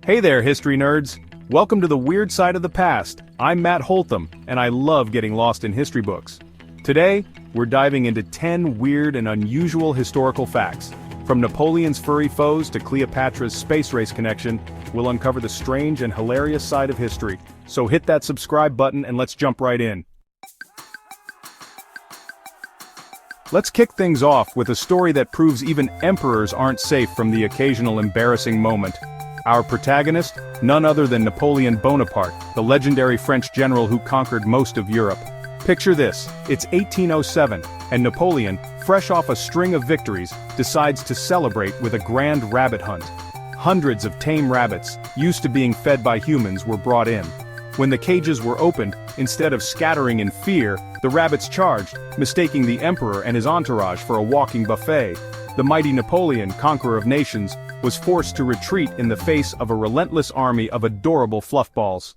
Hey there, history nerds! Welcome to the weird side of the past. I'm Matt Holtham, and I love getting lost in history books. Today, we're diving into 10 weird and unusual historical facts. From Napoleon's furry foes to Cleopatra's space race connection, we'll uncover the strange and hilarious side of history. So hit that subscribe button and let's jump right in. Let's kick things off with a story that proves even emperors aren't safe from the occasional embarrassing moment. Our protagonist, none other than Napoleon Bonaparte, the legendary French general who conquered most of Europe. Picture this, it's 1807, and Napoleon, fresh off a string of victories, decides to celebrate with a grand rabbit hunt. Hundreds of tame rabbits, used to being fed by humans, were brought in. When the cages were opened, instead of scattering in fear, the rabbits charged, mistaking the emperor and his entourage for a walking buffet. The mighty Napoleon, conqueror of nations, was forced to retreat in the face of a relentless army of adorable fluffballs.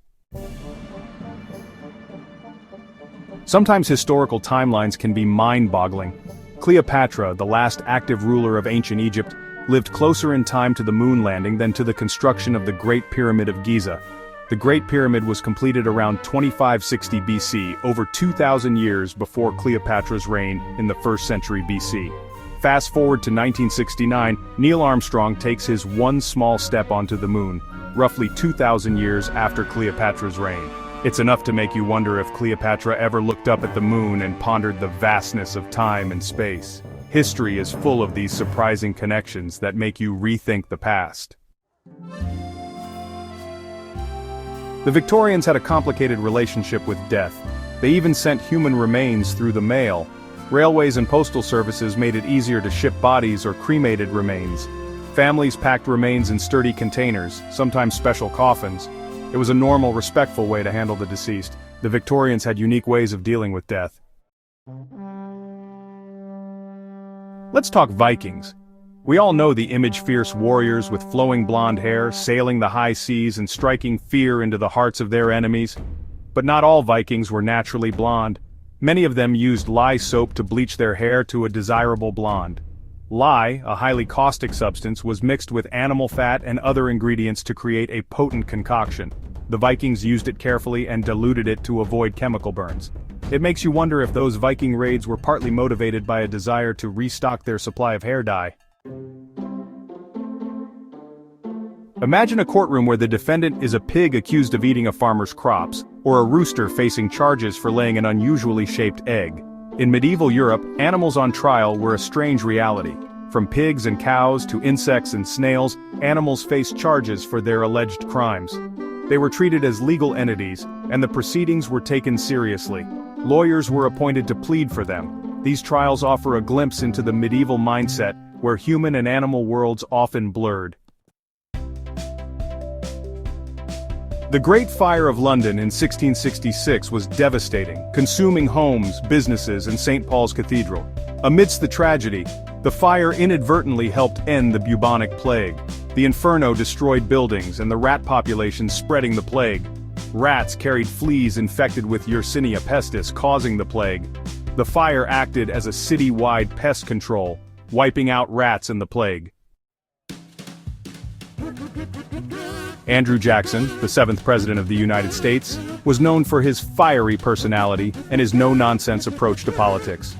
Sometimes historical timelines can be mind-boggling. Cleopatra, the last active ruler of ancient Egypt, lived closer in time to the moon landing than to the construction of the Great Pyramid of Giza. The Great Pyramid was completed around 2560 BC, over 2,000 years before Cleopatra's reign in the 1st century BC. Fast forward to 1969, Neil Armstrong takes his one small step onto the moon, roughly 2,000 years after Cleopatra's reign. It's enough to make you wonder if Cleopatra ever looked up at the moon and pondered the vastness of time and space. History is full of these surprising connections that make you rethink the past. The Victorians had a complicated relationship with death. They even sent human remains through the mail. Railways and postal services made it easier to ship bodies or cremated remains. Families packed remains in sturdy containers, sometimes special coffins. It was a normal, respectful way to handle the deceased. The Victorians had unique ways of dealing with death. Let's talk Vikings. We all know the image fierce warriors with flowing blonde hair, sailing the high seas and striking fear into the hearts of their enemies. But not all Vikings were naturally blonde. Many of them used lye soap to bleach their hair to a desirable blonde. Lye, a highly caustic substance, was mixed with animal fat and other ingredients to create a potent concoction. The Vikings used it carefully and diluted it to avoid chemical burns. It makes you wonder if those Viking raids were partly motivated by a desire to restock their supply of hair dye. Imagine a courtroom where the defendant is a pig accused of eating a farmer's crops, or a rooster facing charges for laying an unusually shaped egg. In medieval Europe, animals on trial were a strange reality. From pigs and cows to insects and snails, animals faced charges for their alleged crimes. They were treated as legal entities, and the proceedings were taken seriously. Lawyers were appointed to plead for them. These trials offer a glimpse into the medieval mindset, where human and animal worlds often blurred. The Great Fire of London in 1666 was devastating, consuming homes, businesses, and St. Paul's Cathedral. Amidst the tragedy, the fire inadvertently helped end the bubonic plague. The inferno destroyed buildings and the rat population spreading the plague. Rats carried fleas infected with Yersinia pestis, causing the plague. The fire acted as a city-wide pest control, wiping out rats and the plague. Andrew Jackson, the 7th President of the United States, was known for his fiery personality and his no-nonsense approach to politics.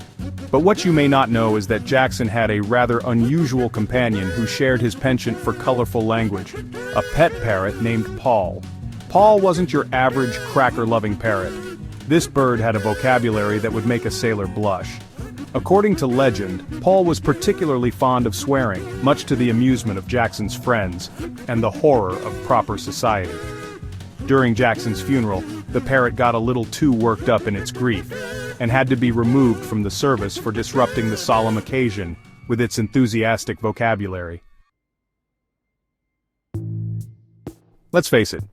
But what you may not know is that Jackson had a rather unusual companion who shared his penchant for colorful language, a pet parrot named Paul. Paul wasn't your average cracker-loving parrot. This bird had a vocabulary that would make a sailor blush. According to legend, Paul was particularly fond of swearing, much to the amusement of Jackson's friends, and the horror of proper society. During Jackson's funeral, the parrot got a little too worked up in its grief, and had to be removed from the service for disrupting the solemn occasion with its enthusiastic vocabulary. Let's face it,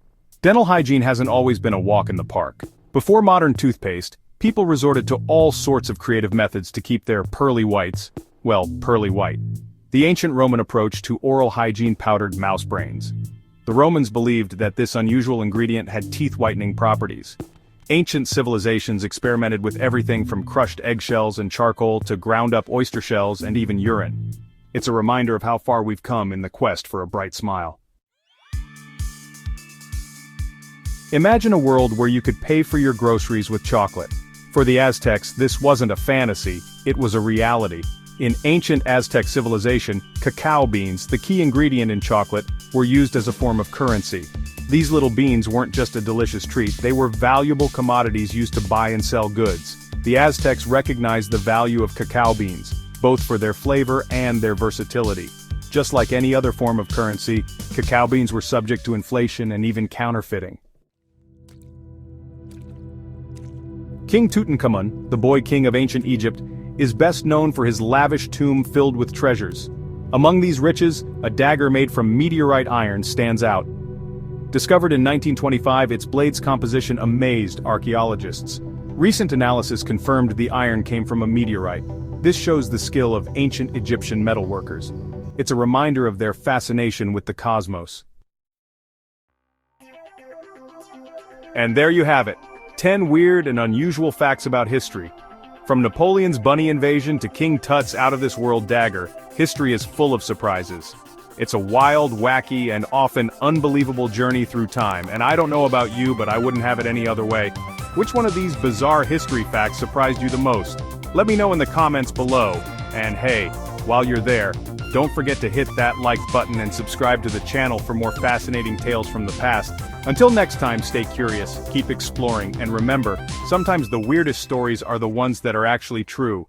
dental hygiene hasn't always been a walk in the park. Before modern toothpaste, people resorted to all sorts of creative methods to keep their pearly whites, well, pearly white. The ancient Roman approach to oral hygiene powdered mouse brains. The Romans believed that this unusual ingredient had teeth-whitening properties. Ancient civilizations experimented with everything from crushed eggshells and charcoal to ground-up oyster shells and even urine. It's a reminder of how far we've come in the quest for a bright smile. Imagine a world where you could pay for your groceries with chocolate. For the Aztecs, this wasn't a fantasy, it was a reality. In ancient Aztec civilization, cacao beans, the key ingredient in chocolate, were used as a form of currency. These little beans weren't just a delicious treat, they were valuable commodities used to buy and sell goods. The Aztecs recognized the value of cacao beans, both for their flavor and their versatility. Just like any other form of currency, cacao beans were subject to inflation and even counterfeiting. King Tutankhamun, the boy king of ancient Egypt, is best known for his lavish tomb filled with treasures. Among these riches, a dagger made from meteorite iron stands out. Discovered in 1925, its blade's composition amazed archaeologists. Recent analysis confirmed the iron came from a meteorite. This shows the skill of ancient Egyptian metalworkers. It's a reminder of their fascination with the cosmos. And there you have it, 10 weird and unusual facts about history. From Napoleon's bunny invasion to King Tut's out-of-this-world dagger, history is full of surprises. It's a wild, wacky, and often unbelievable journey through time, and I don't know about you, but I wouldn't have it any other way. Which one of these bizarre history facts surprised you the most? Let me know in the comments below. And hey, while you're there, don't forget to hit that like button and subscribe to the channel for more fascinating tales from the past. Until next time, stay curious, keep exploring, and remember, sometimes the weirdest stories are the ones that are actually true.